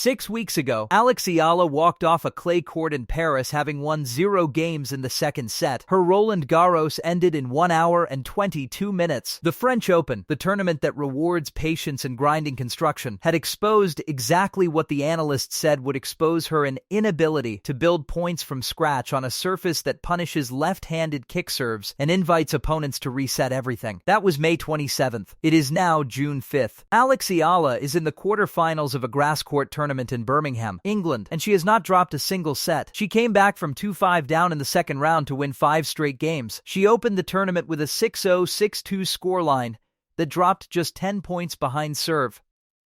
6 weeks ago, Alex Eala walked off a clay court in Paris having won 0 games in the second set. Her Roland Garros ended in 1 hour and 22 minutes. The French Open, the tournament that rewards patience and grinding construction, had exposed exactly what the analysts said would expose her: an inability to build points from scratch on a surface that punishes left-handed kick serves and invites opponents to reset everything. That was May 27th. It is now June 5th. Alex Eala is in the quarterfinals of a grass court tournament in Birmingham, England, and she has not dropped a single set. She came back from 2-5 down in the second round to win 5 straight games. She opened the tournament with a 6-0, 6-2 scoreline that dropped just 10 points behind serve.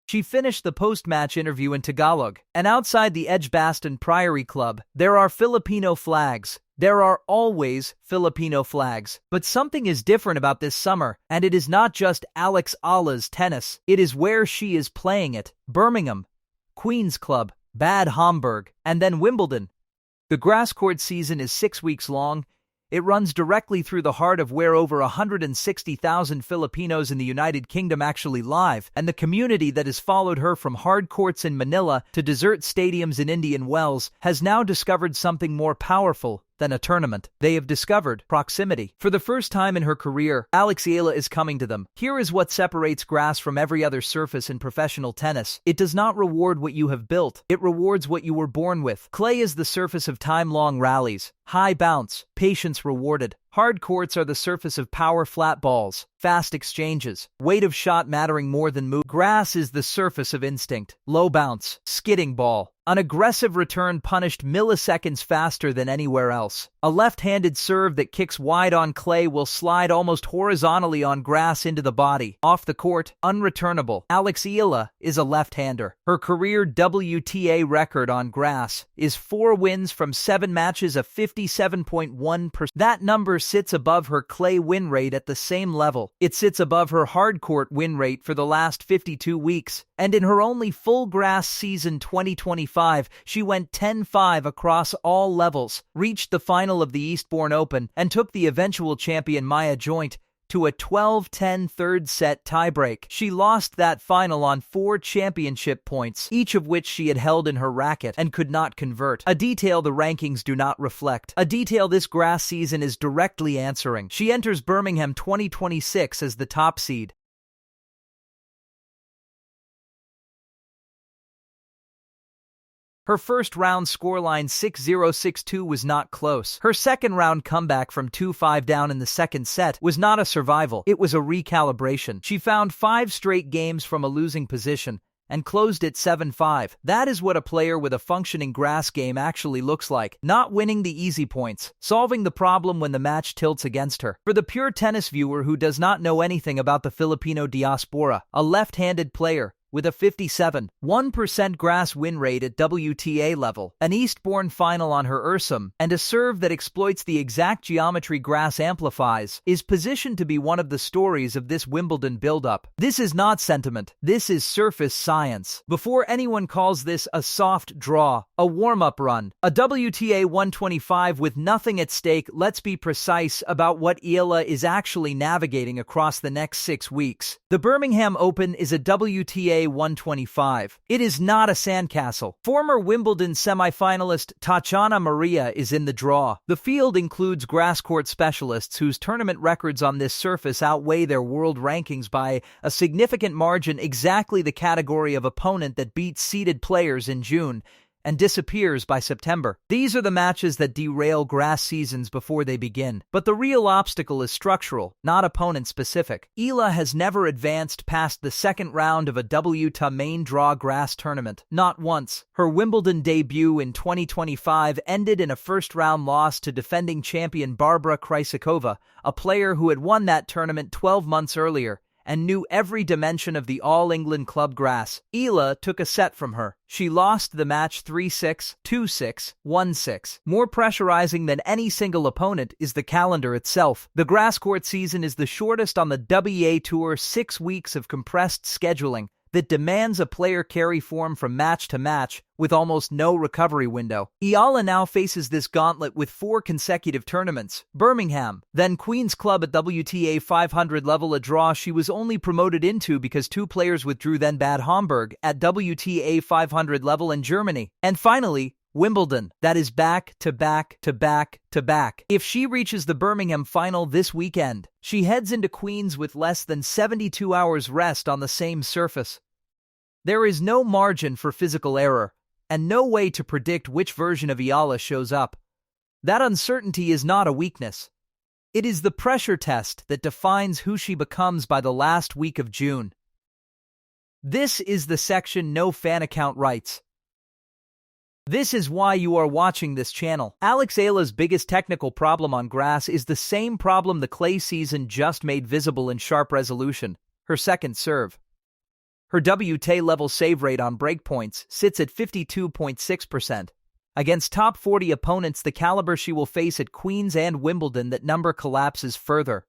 She finished the post-match interview in Tagalog. And outside the Edgbaston Priory Club, there are Filipino flags. There are always Filipino flags. But something is different about this summer, and it is not just Alex Eala's tennis. It is where she is playing it. Birmingham, Queen's Club, Bad Homburg, and then Wimbledon. The grass court season is 6 weeks long. It runs directly through the heart of where over 160,000 Filipinos in the United Kingdom actually live, and the community that has followed her from hard courts in Manila to desert stadiums in Indian Wells has now discovered something more powerful than a tournament. They have discovered proximity. For the first time in her career, Alex Eala is coming to them. Here is what separates grass from every other surface in professional tennis. It does not reward what you have built. It rewards what you were born with. Clay is the surface of time-long rallies, high bounce, patience rewarded. Hard courts are the surface of power flat balls, fast exchanges, weight of shot mattering more than move. Grass is the surface of instinct, low bounce, skidding ball. An aggressive return punished milliseconds faster than anywhere else. A left-handed serve that kicks wide on clay will slide almost horizontally on grass into the body. Off the court, unreturnable. Alex Eala is a left-hander. Her career WTA record on grass is 4 wins from 7 matches, a 57.1%. That number sits above her clay win rate at the same level. It sits above her hard court win rate for the last 52 weeks. And in her only full grass season 2025, she went 10-5 across all levels, reached the final of the Eastbourne Open, and took the eventual champion Maya Joint to a 12-10 third set tiebreak. She lost that final on 4 championship points, each of which she had held in her racket and could not convert. A detail the rankings do not reflect. A detail this grass season is directly answering. She enters Birmingham 2026 as the top seed. Her first round scoreline 6-0, 6-2 was not close. Her second round comeback from 2-5 down in the second set was not a survival, it was a recalibration. She found 5 straight games from a losing position and closed it 7-5. That is what a player with a functioning grass game actually looks like. Not winning the easy points, solving the problem when the match tilts against her. For the pure tennis viewer who does not know anything about the Filipino diaspora, a left-handed player with a 57.1% grass win rate at WTA level, an Eastbourne final on her Ursum, and a serve that exploits the exact geometry grass amplifies, is positioned to be one of the stories of this Wimbledon build-up. This is not sentiment. This is surface science. Before anyone calls this a soft draw, a warm-up run, a WTA 125 with nothing at stake, let's be precise about what Eala is actually navigating across the next 6 weeks. The Birmingham Open is a WTA 125. It is not a sandcastle. Former Wimbledon semifinalist Tatiana Maria is in the draw. The field includes grass court specialists whose tournament records on this surface outweigh their world rankings by a significant margin, exactly the category of opponent that beats seeded players in June and disappears by September. These are the matches that derail grass seasons before they begin. But the real obstacle is structural, not opponent-specific. Eala has never advanced past the second round of a WTA main draw grass tournament. Not once. Her Wimbledon debut in 2025 ended in a first-round loss to defending champion Barbara Krejcikova, a player who had won that tournament 12 months earlier and knew every dimension of the All-England club grass. Eala took a set from her. She lost the match 3-6, 2-6, 1-6. More pressurizing than any single opponent is the calendar itself. The grass court season is the shortest on the WTA Tour, 6 weeks of compressed scheduling, that demands a player carry form from match to match with almost no recovery window. Eala now faces this gauntlet with 4 consecutive tournaments. Birmingham, then Queen's Club at WTA 500 level, a draw she was only promoted into because 2 players withdrew, then Bad Homburg at WTA 500 level in Germany. And finally, Wimbledon, that is back to back to back to back. If she reaches the Birmingham final this weekend, she heads into Queen's with less than 72 hours rest on the same surface. There is no margin for physical error, and no way to predict which version of Eala shows up. That uncertainty is not a weakness. It is the pressure test that defines who she becomes by the last week of June. This is the section no fan account writes. This is why you are watching this channel. Alex Eala's biggest technical problem on grass is the same problem the clay season just made visible in sharp resolution: her second serve. Her WTA level save rate on breakpoints sits at 52.6%. Against top 40 opponents the caliber she will face at Queen's and Wimbledon, that number collapses further.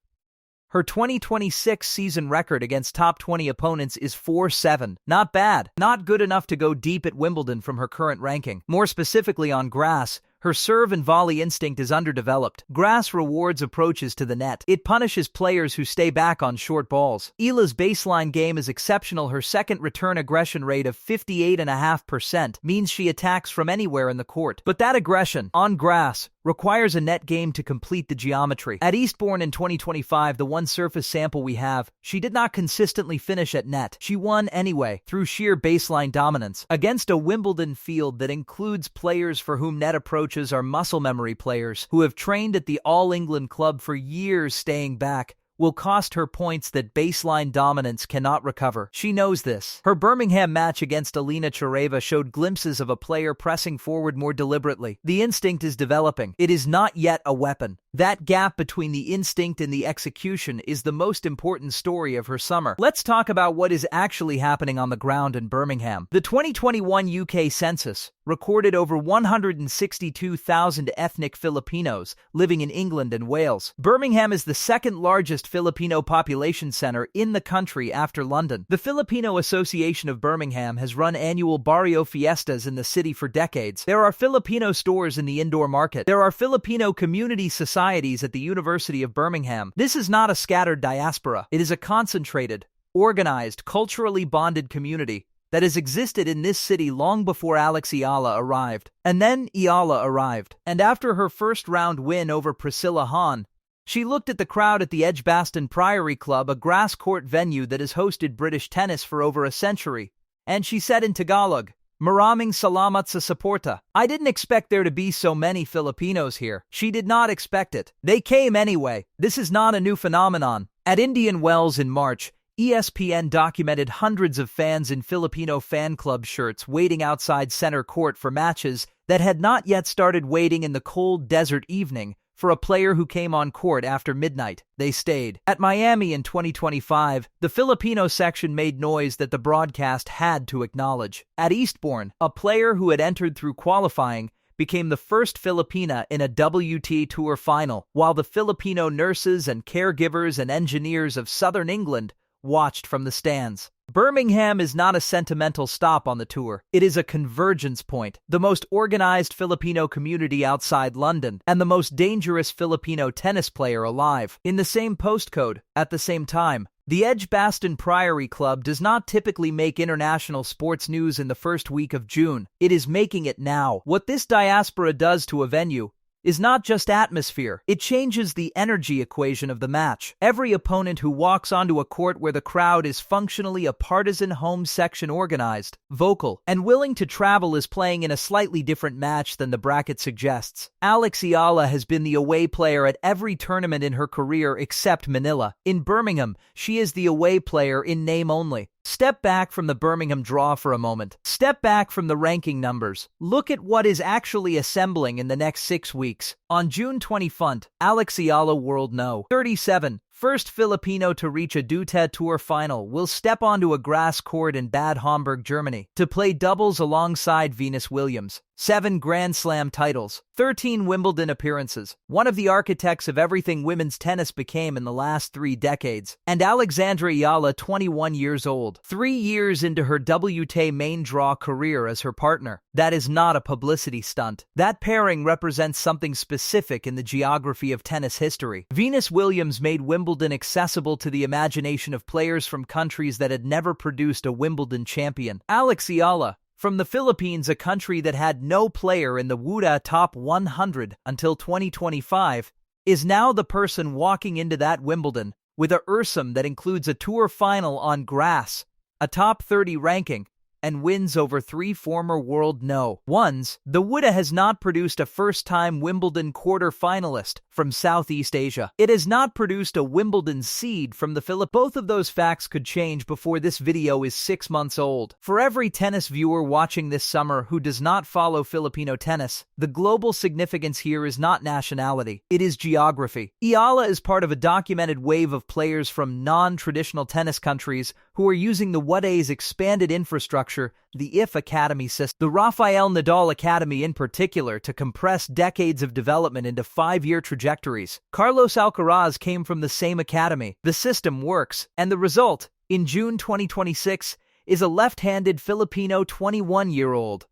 Her 2026 season record against top 20 opponents is 4-7. Not bad. Not good enough to go deep at Wimbledon from her current ranking. More specifically on grass, her serve and volley instinct is underdeveloped. Grass rewards approaches to the net. It punishes players who stay back on short balls. Eala's baseline game is exceptional. Her second return aggression rate of 58.5% means she attacks from anywhere in the court. But that aggression, on grass, requires a net game to complete the geometry. At Eastbourne in 2025, the one surface sample we have, she did not consistently finish at net. She won anyway, through sheer baseline dominance. Against a Wimbledon field that includes players for whom net approaches are muscle memory players who have trained at the All England club for years, staying back will cost her points that baseline dominance cannot recover. She knows this. Her Birmingham match against Alina Chereva showed glimpses of a player pressing forward more deliberately. The instinct is developing. It is not yet a weapon. That gap between the instinct and the execution is the most important story of her summer. Let's talk about what is actually happening on the ground in Birmingham. The 2021 UK census recorded over 162,000 ethnic Filipinos living in England and Wales. Birmingham is the second largest Filipino population center in the country after London. The Filipino Association of Birmingham has run annual barrio fiestas in the city for decades. There are Filipino stores in the indoor market. There are Filipino community societies at the University of Birmingham. This is not a scattered diaspora. It is a concentrated, organized, culturally bonded community that has existed in this city long before Alex Eala arrived. And then Eala arrived. And after her first round win over Priscilla Hahn, she looked at the crowd at the Edgbaston Priory Club, a grass court venue that has hosted British tennis for over a century, and she said in Tagalog, "Maraming salamat sa suporta." I didn't expect there to be so many Filipinos here. She did not expect it. They came anyway. This is not a new phenomenon. At Indian Wells in March, ESPN documented hundreds of fans in Filipino fan club shirts waiting outside center court for matches that had not yet started, waiting in the cold desert evening for a player who came on court after midnight. They stayed. At Miami in 2025, the Filipino section made noise that the broadcast had to acknowledge. At Eastbourne, a player who had entered through qualifying became the first Filipina in a WTA Tour final, while the Filipino nurses and caregivers and engineers of southern England watched from the stands. Birmingham is not a sentimental stop on the tour. It is a convergence point, the most organized Filipino community outside London, and the most dangerous Filipino tennis player alive. In the same postcode, at the same time, the Edgbaston Priory Club does not typically make international sports news in the first week of June. It is making it now. What this diaspora does to a venue is not just atmosphere. It changes the energy equation of the match. Every opponent who walks onto a court where the crowd is functionally a partisan home section, organized, vocal, and willing to travel, is playing in a slightly different match than the bracket suggests. Alex Eala has been the away player at every tournament in her career except Manila. In Birmingham, she is the away player in name only. Step back from the Birmingham draw for a moment. Step back from the ranking numbers. Look at what is actually assembling in the next 6 weeks. On June 20th, Alex Eala World No. 37, first Filipino to reach a WTA Tour final, will step onto a grass court in Bad Homburg, Germany, to play doubles alongside Venus Williams. 7 Grand Slam titles, 13 Wimbledon appearances, one of the architects of everything women's tennis became in the last 3 decades. And Alex Eala, 21 years old, 3 years into her WTA main draw career as her partner. That is not a publicity stunt. That pairing represents something specific in the geography of tennis history. Venus Williams made Wimbledon accessible to the imagination of players from countries that had never produced a Wimbledon champion. Alex Eala, from the Philippines, a country that had no player in the WTA top 100 until 2025, is now the person walking into that Wimbledon with a URSM that includes a tour final on grass, a top 30 ranking, and wins over 3 former world no. 1s. The WTA has not produced a first-time Wimbledon quarter-finalist from Southeast Asia. It has not produced a Wimbledon seed from the Philippines. Both of those facts could change before this video is 6 months old. For every tennis viewer watching this summer who does not follow Filipino tennis, the global significance here is not nationality, it is geography. Eala is part of a documented wave of players from non-traditional tennis countries who are using the WTA's expanded infrastructure, the IF Academy system, the Rafael Nadal Academy in particular, to compress decades of development into 5-year trajectories. Carlos Alcaraz came from the same academy. The system works, and the result, in June 2026, is a left-handed Filipino 21-year-old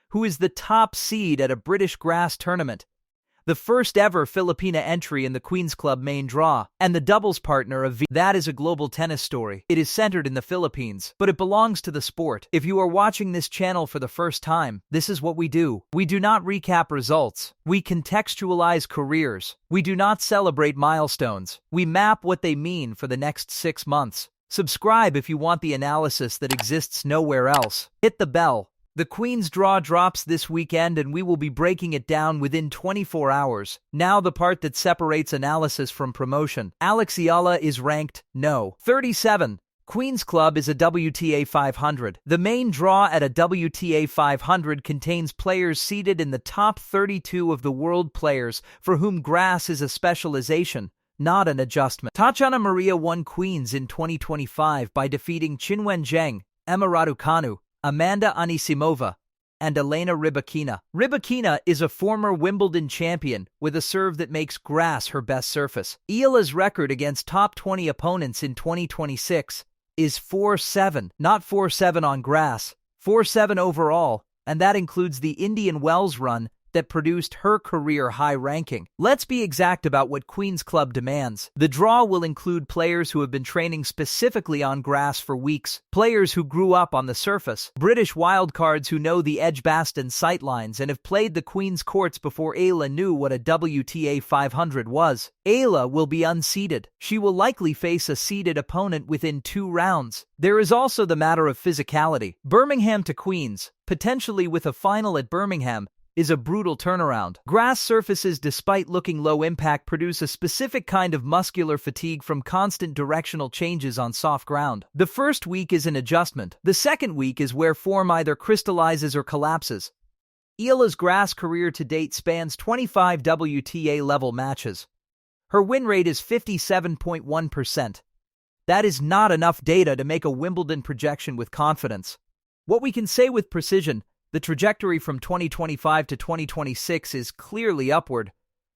who is the top seed at a British grass tournament, the first ever Filipina entry in the Queen's Club main draw, and the doubles partner of That is a global tennis story. It is centered in the Philippines, but it belongs to the sport. If you are watching this channel for the first time, this is what we do. We do not recap results. We contextualize careers. We do not celebrate milestones. We map what they mean for the next 6 months. Subscribe if you want the analysis that exists nowhere else. Hit the bell. The Queen's Draw drops this weekend and we will be breaking it down within 24 hours. Now the part that separates analysis from promotion. Alex Eala is ranked no. 37. Queen's Club is a WTA 500. The main draw at a WTA 500 contains players seated in the top 32 of the world players for whom grass is a specialization, not an adjustment. Tatiana Maria won Queens in 2025 by defeating Chinwen Zheng, Emma Raducanu, Amanda Anisimova, and Elena Rybakina. Rybakina is a former Wimbledon champion with a serve that makes grass her best surface. Eala's record against top 20 opponents in 2026 is 4-7, not 4-7 on grass, 4-7 overall, and that includes the Indian Wells run that produced her career high ranking. Let's be exact about what Queen's Club demands. The draw will include players who have been training specifically on grass for weeks, players who grew up on the surface, British wildcards who know the Edgbaston sightlines and have played the Queen's courts before Eala knew what a WTA 500 was. Eala will be unseeded. She will likely face a seeded opponent within 2 rounds. There is also the matter of physicality. Birmingham to Queens, potentially with a final at Birmingham, is a brutal turnaround. Grass surfaces, despite looking low impact, produce a specific kind of muscular fatigue from constant directional changes on soft ground. The first week is an adjustment. The second week is where form either crystallizes or collapses. Eala's grass career to date spans 25 WTA-level matches. Her win rate is 57.1%. That is not enough data to make a Wimbledon projection with confidence. What we can say with precision: the trajectory from 2025 to 2026 is clearly upward.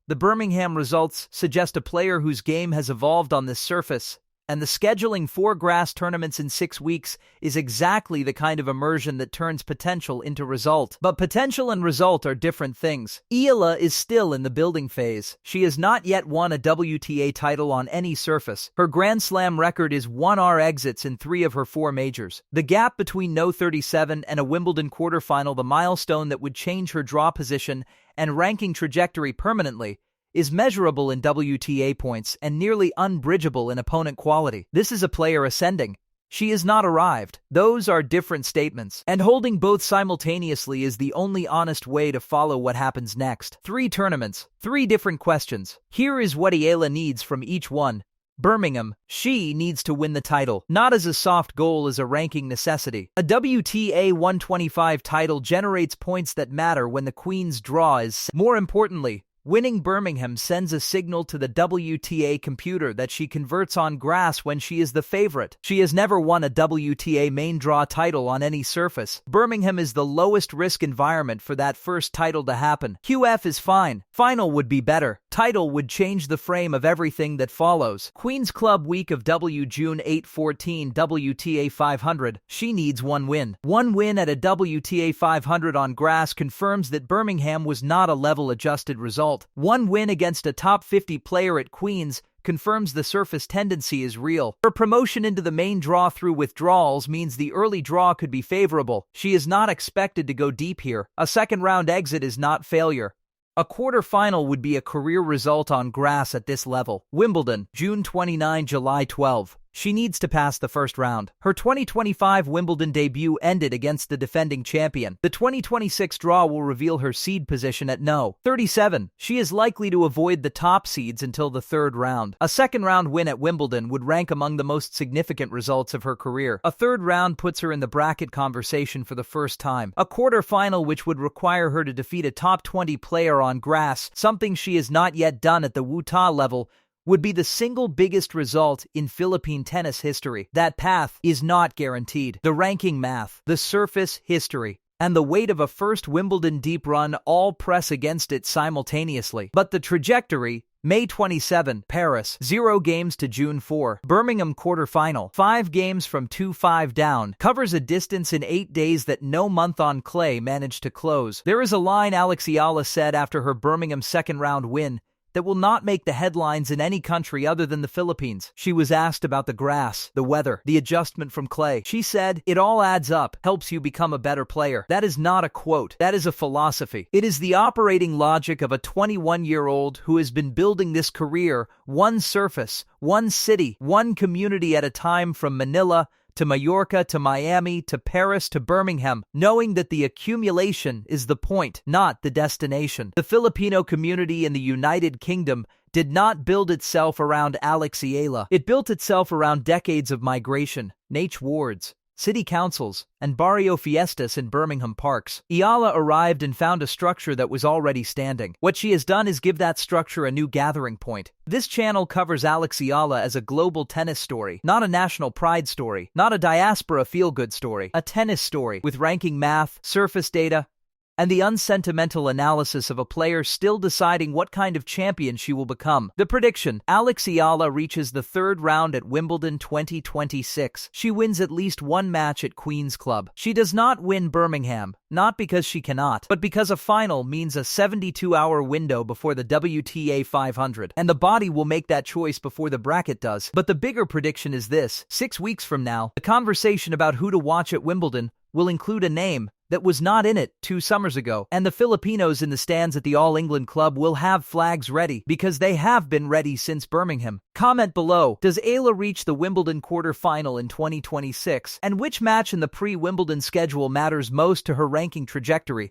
The Birmingham results suggest a player whose game has evolved on this surface, and the scheduling 4 grass tournaments in 6 weeks is exactly the kind of immersion that turns potential into result. But potential and result are different things. Eala is still in the building phase. She has not yet won a WTA title on any surface. Her Grand Slam record is 1R exits in 3 of her 4 majors. The gap between no 37 and a Wimbledon quarterfinal, the milestone that would change her draw position and ranking trajectory permanently, is measurable in WTA points and nearly unbridgeable in opponent quality. This is a player ascending. She is not arrived. Those are different statements, and holding both simultaneously is the only honest way to follow what happens next. 3 tournaments, 3 different questions. Here is what Eala needs from each one. Birmingham, she needs to win the title, not as a soft goal, as a ranking necessity. A WTA 125 title generates points that matter when the Queen's Draw is set. More importantly, Winning Birmingham sends a signal to the WTA computer that she converts on grass when she is the favorite. She has never won a WTA main draw title on any surface. Birmingham is the lowest risk environment for that first title to happen. QF is fine. Final would be better. Title would change the frame of everything that follows. Queen's Club week of June 8-14 WTA 500. She needs one win. One win at a WTA 500 on grass confirms that Birmingham was not a level-adjusted result. One win against a top 50 player at Queen's confirms the surface tendency is real. Her promotion into the main draw through withdrawals means the early draw could be favorable. She is not expected to go deep here. A second-round exit is not failure. A quarter-final would be a career result on grass at this level. Wimbledon, June 29, July 12. She needs to pass the first round. Her 2025 Wimbledon debut ended against the defending champion. The 2026 draw will reveal her seed position at No. 37. She is likely to avoid the top seeds until the third round. A second-round win at Wimbledon would rank among the most significant results of her career. A third round puts her in the bracket conversation for the first time. A quarter-final which would require her to defeat a top 20 player on grass, something she has not yet done at the WTA level, would be the single biggest result in Philippine tennis history. That path is not guaranteed. The ranking math, the surface history, and the weight of a first Wimbledon deep run all press against it simultaneously. But the trajectory, May 27, Paris, 0 games to June 4. Birmingham quarterfinal, 5 games from 2-5 down, covers a distance in 8 days that no month on clay managed to close. There is a line Alex Eala said after her Birmingham second-round win that will not make the headlines in any country other than the Philippines. She was asked about the grass, the weather, the adjustment from clay. She said, "It all adds up, helps you become a better player." That is not a quote. That is a philosophy. It is the operating logic of a 21-year-old who has been building this career, one surface, one city, one community at a time, from Manila to Mallorca, to Miami, to Paris, to Birmingham, knowing that the accumulation is the point, not the destination. The Filipino community in the United Kingdom did not build itself around Alex Eala. It built itself around decades of migration, H wards, city councils, and barrio fiestas in Birmingham parks. Eala arrived and found a structure that was already standing. What she has done is give that structure a new gathering point. This channel covers Alex Eala as a global tennis story, not a national pride story, not a diaspora feel-good story, a tennis story with ranking math, surface data, and the unsentimental analysis of a player still deciding what kind of champion she will become. The prediction: Alex Eala reaches the third round at Wimbledon 2026. She wins at least one match at Queen's Club. She does not win Birmingham, not because she cannot, but because a final means a 72-hour window before the WTA 500, and the body will make that choice before the bracket does. But the bigger prediction is this: 6 weeks from now, the conversation about who to watch at Wimbledon will include a name that was not in it 2 summers ago, and the Filipinos in the stands at the All England Club will have flags ready, because they have been ready since Birmingham. Comment below: does Eala reach the Wimbledon quarter-final in 2026? And which match in the pre-Wimbledon schedule matters most to her ranking trajectory?